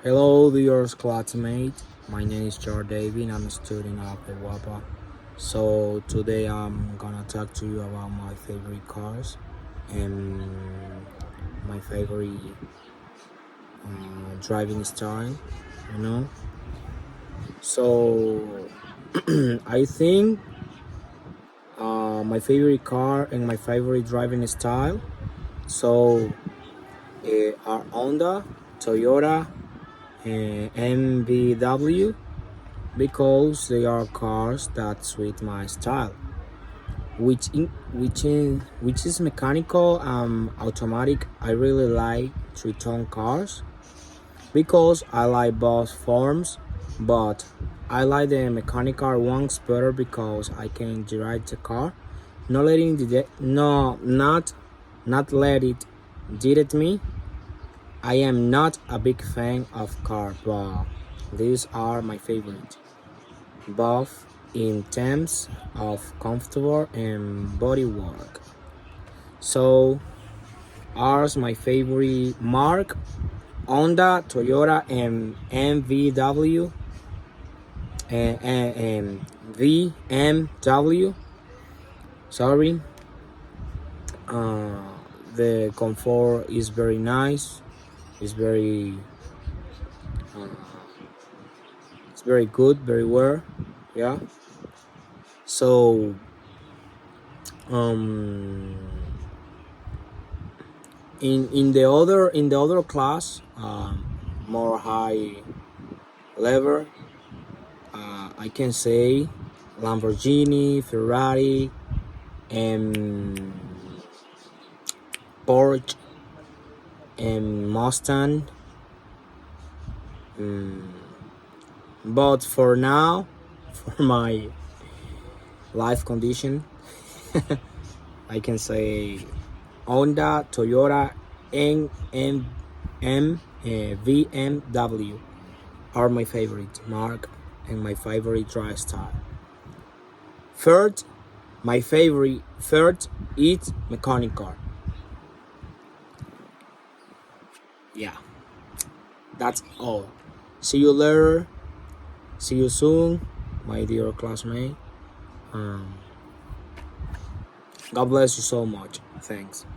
Hello, dear classmate. My name is George David. I'm a student of the WAPA. So today I'm gonna talk to you about my favorite cars and my favorite driving style. You know. So I think my favorite car and my favorite driving style. So are Honda, Toyota, and MVW because they are cars that suit my style, which is mechanical automatic. I really like three-tone cars because I like both forms, but I like the mechanical ones better because I can direct the car, not letting the no not let it direct me. I am not a big fan of car, but these are my favorite, both in terms of comfortable and bodywork. So, ours my favorite mark: Honda, Toyota, and MVW, and VMW. Sorry, uh, the comfort is very nice. It's very, uh, it's very good, very well. Yeah. So, um, in the other class, more high level, I can say Lamborghini, Ferrari, and Porsche and Mustang. um, but for now, for my life condition, I can say Honda, Toyota, and VMW are my favorite mark and my favorite drive style. Third, my favorite third is mechanical. Yeah, that's all. See you later. See you soon, my dear classmate. Um, God bless you so much. Thanks.